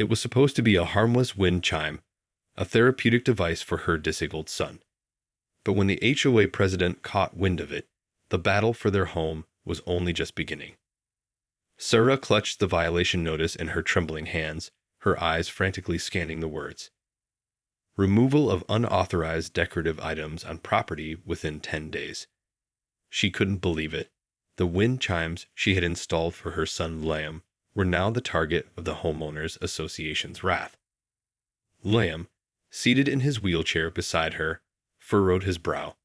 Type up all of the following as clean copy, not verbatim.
It was supposed to be a harmless wind chime, a therapeutic device for her disabled son. But when the HOA president caught wind of it, the battle for their home was only just beginning. Sarah clutched the violation notice in her trembling hands, her eyes frantically scanning the words. Removal of unauthorized decorative items on property within 10 days. She couldn't believe it. The wind chimes she had installed for her son Liam were now the target of the Homeowners Association's wrath. Liam, seated in his wheelchair beside her, furrowed his brow.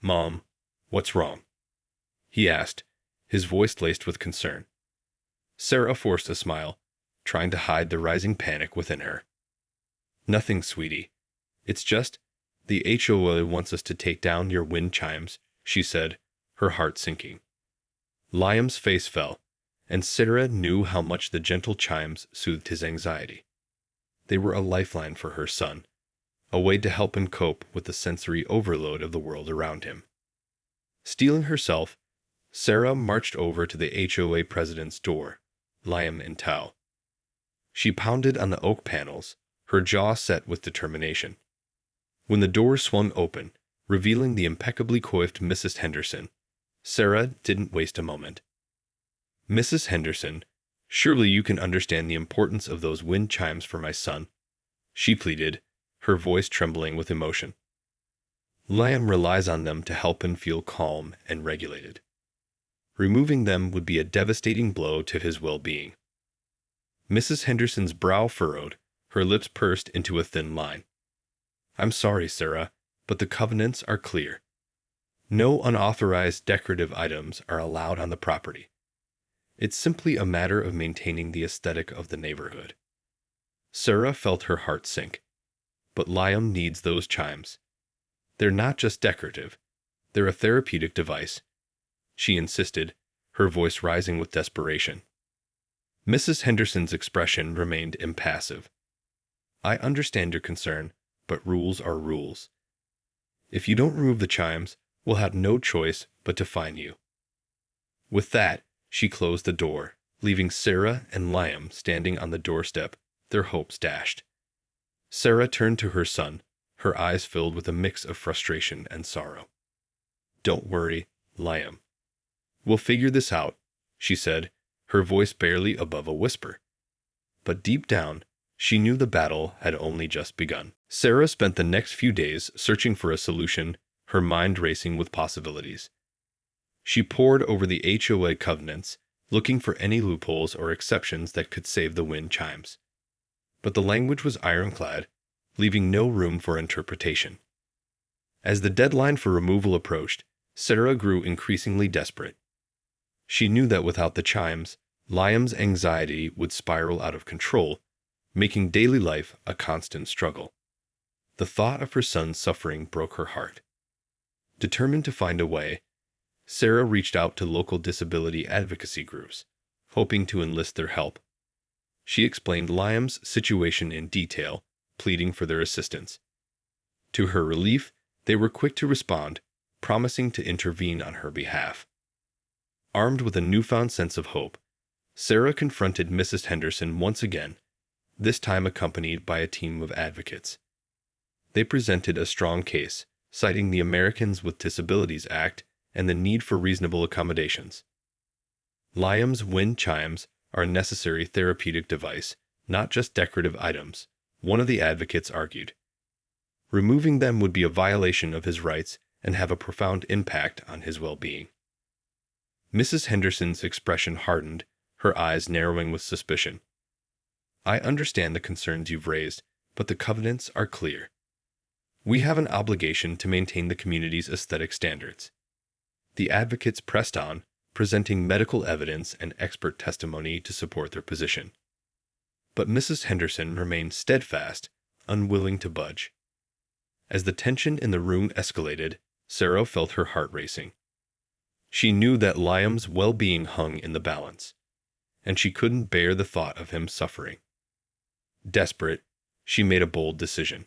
"Mom, what's wrong?" he asked, his voice laced with concern. Sarah forced a smile, trying to hide the rising panic within her. "Nothing, sweetie. It's just, the HOA wants us to take down your wind chimes," she said, her heart sinking. Liam's face fell, and Sarah knew how much the gentle chimes soothed his anxiety. They were a lifeline for her son, a way to help him cope with the sensory overload of the world around him. Steeling herself, Sarah marched over to the HOA president's door, Liam in tow. She pounded on the oak panels, her jaw set with determination. When the door swung open, revealing the impeccably coiffed Mrs. Henderson, Sarah didn't waste a moment. "Mrs. Henderson, surely you can understand the importance of those wind chimes for my son," she pleaded, her voice trembling with emotion. "Liam relies on them to help him feel calm and regulated. Removing them would be a devastating blow to his well-being." Mrs. Henderson's brow furrowed, her lips pursed into a thin line. "I'm sorry, Sarah, but the covenants are clear. No unauthorized decorative items are allowed on the property. It's simply a matter of maintaining the aesthetic of the neighborhood." Sarah felt her heart sink. But Liam needs those chimes. They're not just decorative. They're a therapeutic device, she insisted, her voice rising with desperation. Mrs. Henderson's expression remained impassive. "I understand your concern, but rules are rules. If you don't remove the chimes, we'll have no choice but to fine you." With that, she closed the door, leaving Sarah and Liam standing on the doorstep, their hopes dashed. Sarah turned to her son, her eyes filled with a mix of frustration and sorrow. "Don't worry, Liam. We'll figure this out," she said, her voice barely above a whisper. But deep down, she knew the battle had only just begun. Sarah spent the next few days searching for a solution, her mind racing with possibilities. She pored over the HOA covenants, looking for any loopholes or exceptions that could save the wind chimes. But the language was ironclad, leaving no room for interpretation. As the deadline for removal approached, Sarah grew increasingly desperate. She knew that without the chimes, Liam's anxiety would spiral out of control, making daily life a constant struggle. The thought of her son's suffering broke her heart. Determined to find a way, Sarah reached out to local disability advocacy groups, hoping to enlist their help. She explained Liam's situation in detail, pleading for their assistance. To her relief, they were quick to respond, promising to intervene on her behalf. Armed with a newfound sense of hope, Sarah confronted Mrs. Henderson once again, this time accompanied by a team of advocates. They presented a strong case, citing the Americans with Disabilities Act and the need for reasonable accommodations. Liam's wind chimes are a necessary therapeutic device, not just decorative items, one of the advocates argued. Removing them would be a violation of his rights and have a profound impact on his well-being. Mrs. Henderson's expression hardened, her eyes narrowing with suspicion. "I understand the concerns you've raised, but the covenants are clear. We have an obligation to maintain the community's aesthetic standards." The advocates pressed on, presenting medical evidence and expert testimony to support their position. But Mrs. Henderson remained steadfast, unwilling to budge. As the tension in the room escalated, Sarah felt her heart racing. She knew that Liam's well-being hung in the balance, and she couldn't bear the thought of him suffering. Desperate, she made a bold decision.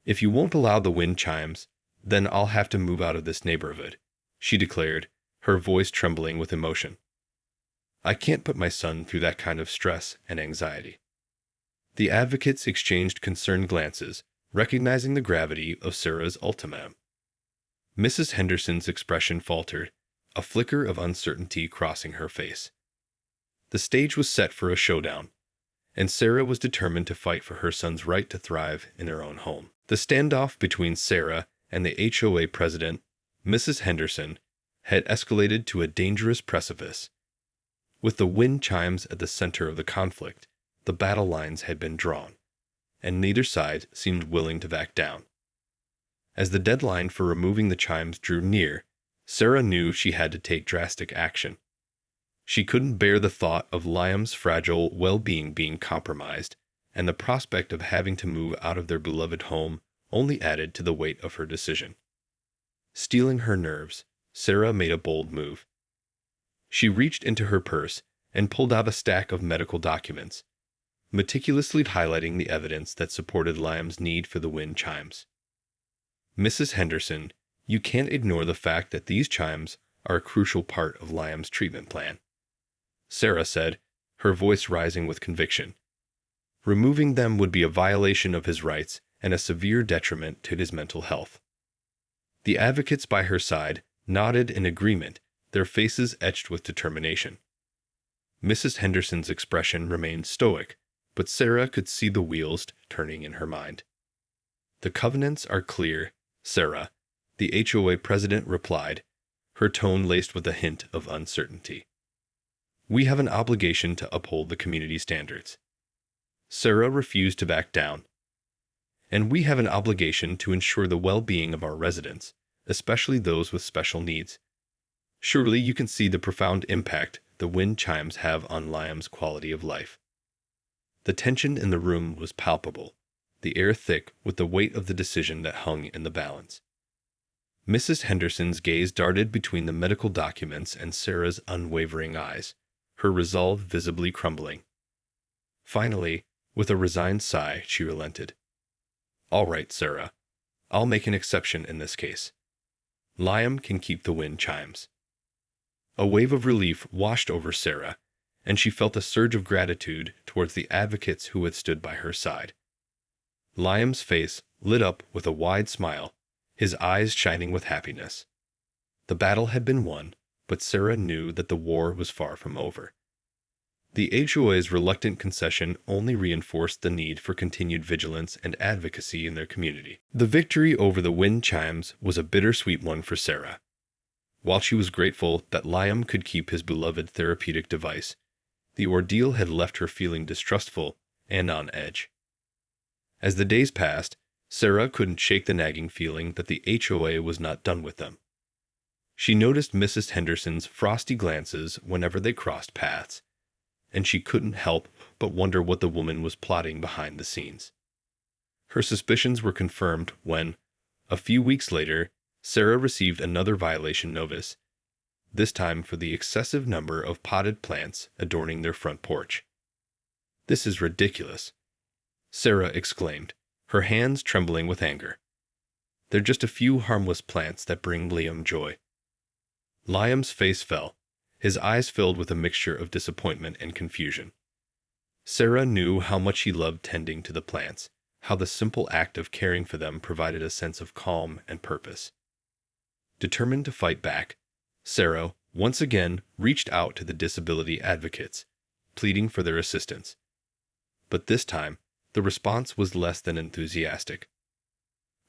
"If you won't allow the wind chimes, then I'll have to move out of this neighborhood," she declared, her voice trembling with emotion. "I can't put my son through that kind of stress and anxiety." The advocates exchanged concerned glances, recognizing the gravity of Sarah's ultimatum. Mrs. Henderson's expression faltered, a flicker of uncertainty crossing her face. The stage was set for a showdown, and Sarah was determined to fight for her son's right to thrive in her own home. The standoff between Sarah and the HOA president, Mrs. Henderson, had escalated to a dangerous precipice. With the wind chimes at the center of the conflict, the battle lines had been drawn, and neither side seemed willing to back down. As the deadline for removing the chimes drew near, Sarah knew she had to take drastic action. She couldn't bear the thought of Liam's fragile well-being being compromised, and the prospect of having to move out of their beloved home only added to the weight of her decision. Steeling her nerves, Sarah made a bold move. She reached into her purse and pulled out a stack of medical documents, meticulously highlighting the evidence that supported Liam's need for the wind chimes. Mrs. Henderson, you can't ignore the fact that these chimes are a crucial part of Liam's treatment plan, Sarah said, her voice rising with conviction. Removing them would be a violation of his rights and a severe detriment to his mental health. The advocates by her side nodded in agreement, their faces etched with determination. Mrs. Henderson's expression remained stoic, but Sarah could see the wheels turning in her mind. The covenants are clear, Sarah, the HOA president replied, her tone laced with a hint of uncertainty. We have an obligation to uphold the community standards. Sarah refused to back down. And we have an obligation to ensure the well-being of our residents, especially those with special needs. Surely you can see the profound impact the wind chimes have on Liam's quality of life. The tension in the room was palpable, the air thick with the weight of the decision that hung in the balance. Mrs. Henderson's gaze darted between the medical documents and Sarah's unwavering eyes, her resolve visibly crumbling. Finally, with a resigned sigh, she relented. All right, Sarah. I'll make an exception in this case. Liam can keep the wind chimes. A wave of relief washed over Sarah, and she felt a surge of gratitude towards the advocates who had stood by her side. Liam's face lit up with a wide smile, his eyes shining with happiness. The battle had been won, but Sarah knew that the war was far from over. The HOA's reluctant concession only reinforced the need for continued vigilance and advocacy in their community. The victory over the wind chimes was a bittersweet one for Sarah. While she was grateful that Liam could keep his beloved therapeutic device, the ordeal had left her feeling distrustful and on edge. As the days passed, Sarah couldn't shake the nagging feeling that the HOA was not done with them. She noticed Mrs. Henderson's frosty glances whenever they crossed paths, and she couldn't help but wonder what the woman was plotting behind the scenes. Her suspicions were confirmed when, a few weeks later, Sarah received another violation notice, this time for the excessive number of potted plants adorning their front porch. "This is ridiculous," Sarah exclaimed, her hands trembling with anger. "They're just a few harmless plants that bring Liam joy." Liam's face fell, his eyes filled with a mixture of disappointment and confusion. Sarah knew how much he loved tending to the plants, how the simple act of caring for them provided a sense of calm and purpose. Determined to fight back, Sarah once again reached out to the disability advocates, pleading for their assistance. But this time, the response was less than enthusiastic.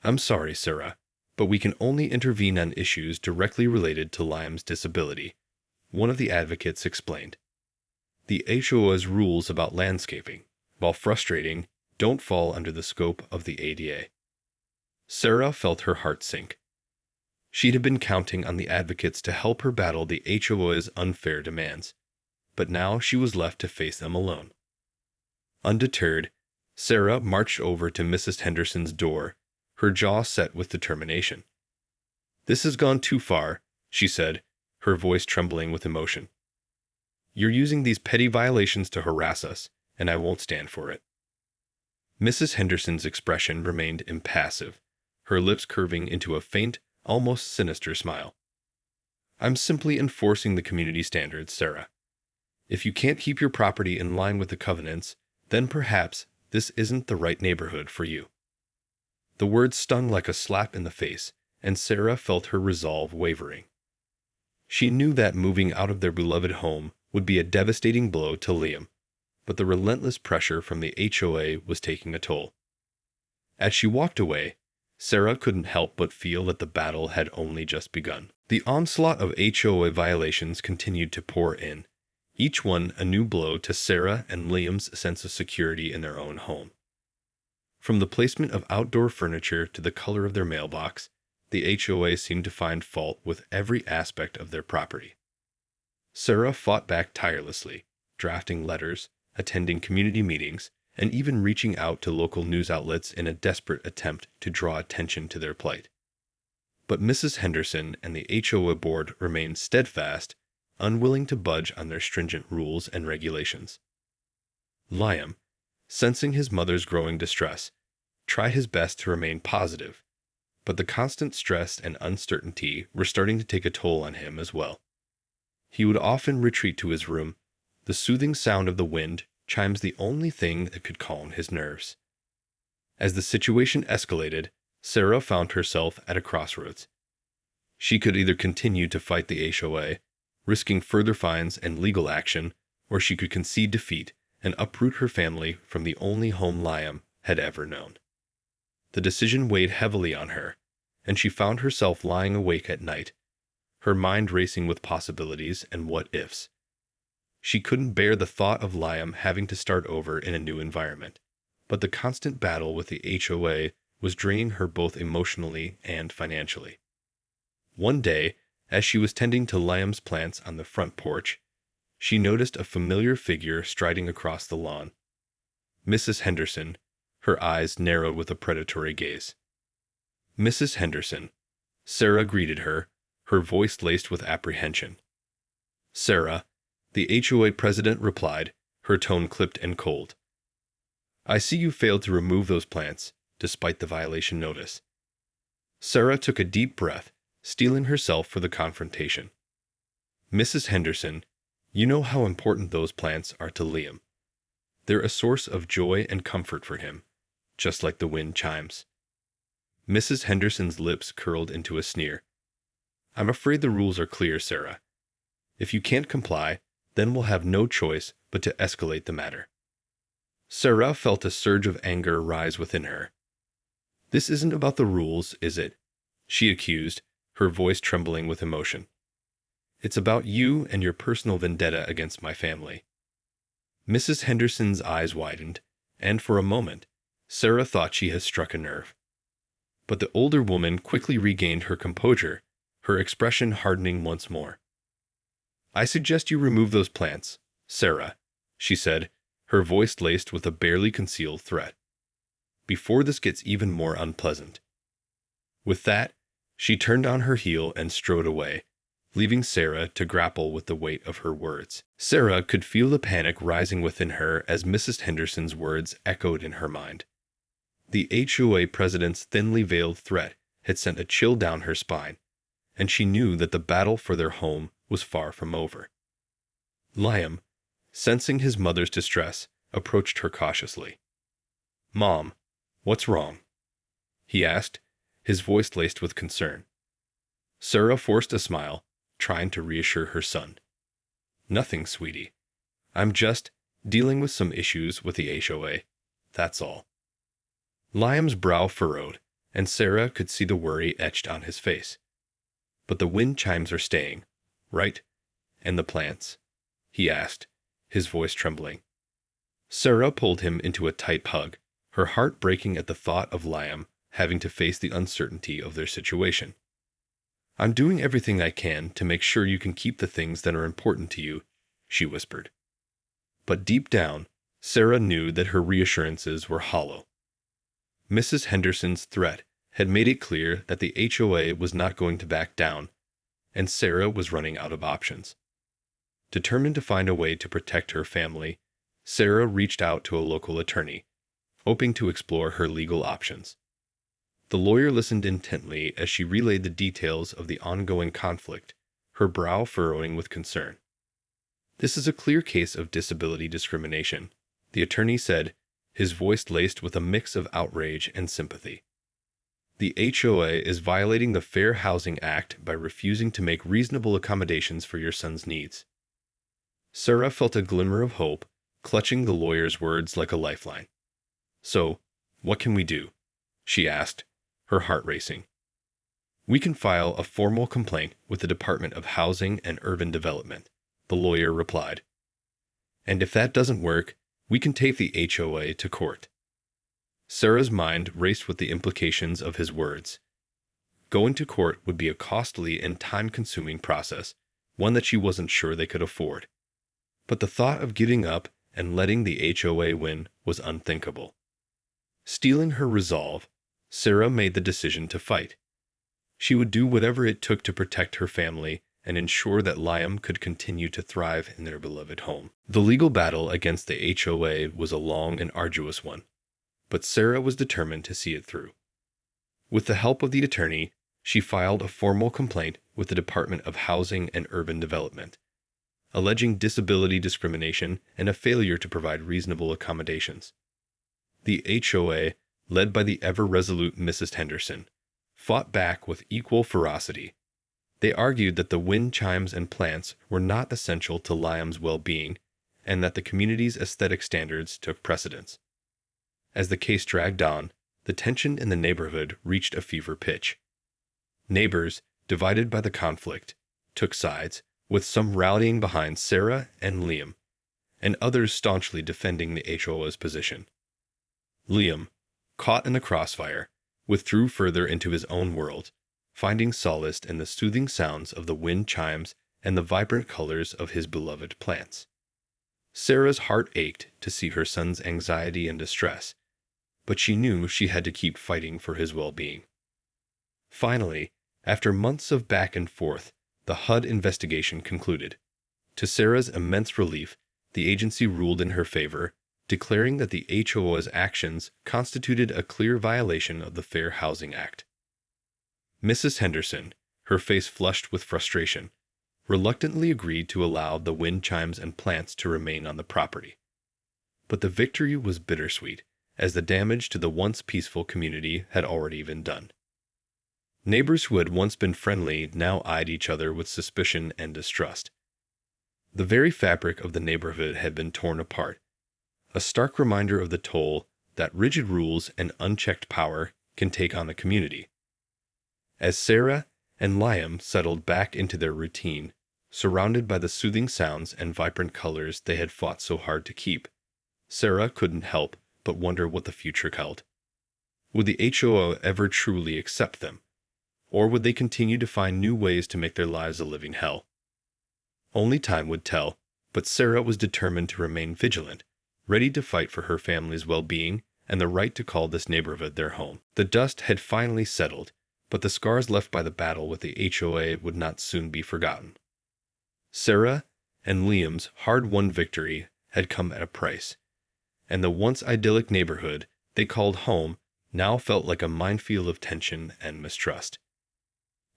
"I'm sorry, Sarah, but we can only intervene on issues directly related to Liam's disability," one of the advocates explained. "The HOA's rules about landscaping, while frustrating, don't fall under the scope of the ADA." Sarah felt her heart sink. She'd have been counting on the advocates to help her battle the HOA's unfair demands, but now she was left to face them alone. Undeterred, Sarah marched over to Mrs. Henderson's door, her jaw set with determination. "This has gone too far," she said, her voice trembling with emotion. "You're using these petty violations to harass us, and I won't stand for it." Mrs. Henderson's expression remained impassive, her lips curving into a faint, almost sinister smile. "I'm simply enforcing the community standards, Sarah. If you can't keep your property in line with the covenants, then perhaps This isn't the right neighborhood for you." The words stung like a slap in the face, and Sarah felt her resolve wavering. She knew that moving out of their beloved home would be a devastating blow to Liam, but the relentless pressure from the HOA was taking a toll. As she walked away, Sarah couldn't help but feel that the battle had only just begun. The onslaught of HOA violations continued to pour in, each one a new blow to Sarah and Liam's sense of security in their own home. From the placement of outdoor furniture to the color of their mailbox, the HOA seemed to find fault with every aspect of their property. Sarah fought back tirelessly, drafting letters, attending community meetings, and even reaching out to local news outlets in a desperate attempt to draw attention to their plight. But Mrs. Henderson and the HOA board remained steadfast, unwilling to budge on their stringent rules and regulations. Liam, sensing his mother's growing distress, tried his best to remain positive, but the constant stress and uncertainty were starting to take a toll on him as well. He would often retreat to his room, the soothing sound of the wind chimes the only thing that could calm his nerves. As the situation escalated, Sarah found herself at a crossroads. She could either continue to fight the HOA, risking further fines and legal action, or she could concede defeat and uproot her family from the only home Liam had ever known. The decision weighed heavily on her, and she found herself lying awake at night, her mind racing with possibilities and what-ifs. She couldn't bear the thought of Liam having to start over in a new environment, but the constant battle with the HOA was draining her both emotionally and financially. One day, as she was tending to Liam's plants on the front porch, she noticed a familiar figure striding across the lawn. Mrs. Henderson, her eyes narrowed with a predatory gaze. "Mrs. Henderson," Sarah greeted her, her voice laced with apprehension. "Sarah," the HOA president replied, her tone clipped and cold. "I see you failed to remove those plants, despite the violation notice." Sarah took a deep breath, steeling herself for the confrontation. "Mrs. Henderson, you know how important those plants are to Liam. They're a source of joy and comfort for him, just like the wind chimes." Mrs. Henderson's lips curled into a sneer. "I'm afraid the rules are clear, Sarah. If you can't comply, then we'll have no choice but to escalate the matter." Sarah felt a surge of anger rise within her. "This isn't about the rules, is it?" she accused, her voice trembling with emotion. "It's about you and your personal vendetta against my family." Mrs. Henderson's eyes widened, and for a moment, Sarah thought she had struck a nerve. But the older woman quickly regained her composure, her expression hardening once more. "I suggest you remove those plants, Sarah," she said, her voice laced with a barely concealed threat, "before this gets even more unpleasant." With that, she turned on her heel and strode away, leaving Sarah to grapple with the weight of her words. Sarah could feel the panic rising within her as Mrs. Henderson's words echoed in her mind. The HOA president's thinly veiled threat had sent a chill down her spine, and she knew that the battle for their home was far from over. Liam, sensing his mother's distress, approached her cautiously. "Mom, what's wrong?" he asked, his voice laced with concern. Sarah forced a smile, trying to reassure her son. "Nothing, sweetie. I'm just dealing with some issues with the HOA. That's all." Liam's brow furrowed, and Sarah could see the worry etched on his face. "But the wind chimes are staying, right? And the plants?" he asked, his voice trembling. Sarah pulled him into a tight hug, her heart breaking at the thought of Liam having to face the uncertainty of their situation. "I'm doing everything I can to make sure you can keep the things that are important to you," she whispered. But deep down, Sarah knew that her reassurances were hollow. Mrs. Henderson's threat had made it clear that the HOA was not going to back down, and Sarah was running out of options. Determined to find a way to protect her family, Sarah reached out to a local attorney, hoping to explore her legal options. The lawyer listened intently as she relayed the details of the ongoing conflict, her brow furrowing with concern. "This is a clear case of disability discrimination," the attorney said, his voice laced with a mix of outrage and sympathy. The HOA is violating the Fair Housing Act by refusing to make reasonable accommodations for your son's needs. Sarah felt a glimmer of hope, clutching the lawyer's words like a lifeline. So, what can we do? She asked, her heart racing. We can file a formal complaint with the Department of Housing and Urban Development, the lawyer replied. And if that doesn't work, we can take the HOA to court. Sarah's mind raced with the implications of his words. Going to court would be a costly and time-consuming process, one that she wasn't sure they could afford. But the thought of giving up and letting the HOA win was unthinkable. Steeling her resolve, Sarah made the decision to fight. She would do whatever it took to protect her family and ensure that Liam could continue to thrive in their beloved home. The legal battle against the HOA was a long and arduous one, but Sarah was determined to see it through. With the help of the attorney, she filed a formal complaint with the Department of Housing and Urban Development, alleging disability discrimination and a failure to provide reasonable accommodations. The HOA, led by the ever-resolute Mrs. Henderson, fought back with equal ferocity. They argued that the wind chimes and plants were not essential to Liam's well-being and that the community's aesthetic standards took precedence. As the case dragged on, the tension in the neighborhood reached a fever pitch. Neighbors, divided by the conflict, took sides, with some rallying behind Sarah and Liam, and others staunchly defending the HOA's position. Liam, caught in the crossfire, withdrew further into his own world, finding solace in the soothing sounds of the wind chimes and the vibrant colors of his beloved plants. Sarah's heart ached to see her son's anxiety and distress, but she knew she had to keep fighting for his well-being. Finally, after months of back and forth, the HUD investigation concluded. To Sarah's immense relief, the agency ruled in her favor, declaring that the HOA's actions constituted a clear violation of the Fair Housing Act. Mrs. Henderson, her face flushed with frustration, reluctantly agreed to allow the wind chimes and plants to remain on the property. But the victory was bittersweet, as the damage to the once peaceful community had already been done. Neighbors who had once been friendly now eyed each other with suspicion and distrust. The very fabric of the neighborhood had been torn apart, a stark reminder of the toll that rigid rules and unchecked power can take on a community. As Sarah and Liam settled back into their routine, surrounded by the soothing sounds and vibrant colors they had fought so hard to keep, Sarah couldn't help but wonder what the future held. Would the HOA ever truly accept them? Or would they continue to find new ways to make their lives a living hell? Only time would tell, but Sarah was determined to remain vigilant, ready to fight for her family's well-being and the right to call this neighborhood their home. The dust had finally settled, but the scars left by the battle with the HOA would not soon be forgotten. Sarah and Liam's hard-won victory had come at a price, and the once idyllic neighborhood they called home now felt like a minefield of tension and mistrust.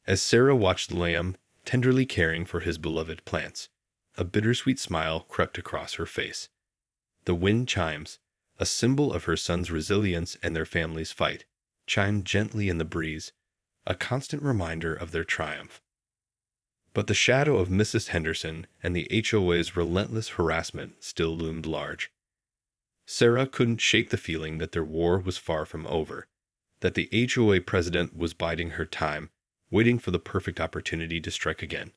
As Sarah watched Liam tenderly caring for his beloved plants, a bittersweet smile crept across her face. The wind chimes, a symbol of her son's resilience and their family's fight, chimed gently in the breeze, a constant reminder of their triumph. But the shadow of Mrs. Henderson and the HOA's relentless harassment still loomed large. Sarah couldn't shake the feeling that their war was far from over, that the HOA president was biding her time, waiting for the perfect opportunity to strike again.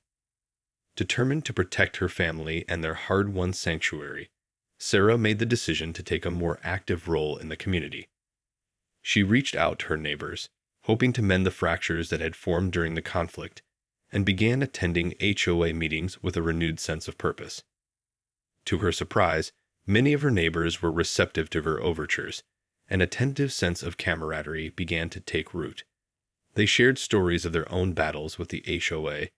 Determined to protect her family and their hard-won sanctuary, Sarah made the decision to take a more active role in the community. She reached out to her neighbors, hoping to mend the fractures that had formed during the conflict, and began attending HOA meetings with a renewed sense of purpose. To her surprise, many of her neighbors were receptive to her overtures. An attentive sense of camaraderie began to take root. They shared stories of their own battles with the HOA,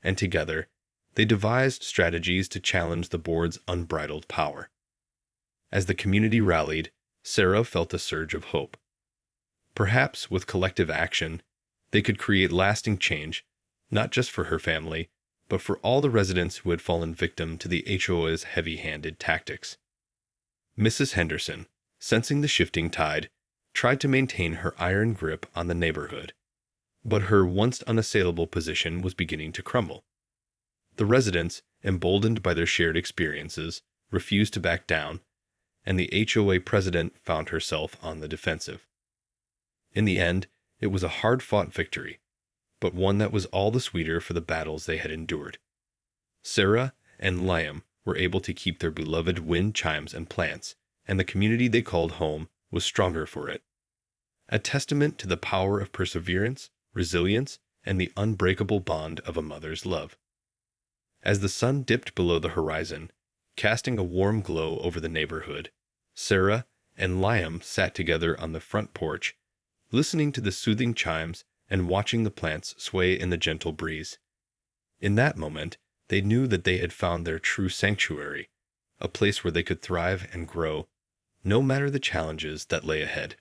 and together, they devised strategies to challenge the board's unbridled power. As the community rallied, Sarah felt a surge of hope. Perhaps with collective action, they could create lasting change, not just for her family, but for all the residents who had fallen victim to the HOA's heavy-handed tactics. Mrs. Henderson, sensing the shifting tide, tried to maintain her iron grip on the neighborhood. But her once unassailable position was beginning to crumble. The residents, emboldened by their shared experiences, refused to back down, and the HOA president found herself on the defensive. In the end, it was a hard-fought victory, but one that was all the sweeter for the battles they had endured. Sarah and Liam were able to keep their beloved wind chimes and plants, and the community they called home was stronger for it. A testament to the power of perseverance, resilience, and the unbreakable bond of a mother's love. As the sun dipped below the horizon, casting a warm glow over the neighborhood, Sarah and Liam sat together on the front porch, listening to the soothing chimes and watching the plants sway in the gentle breeze. In that moment, they knew that they had found their true sanctuary, a place where they could thrive and grow, no matter the challenges that lay ahead.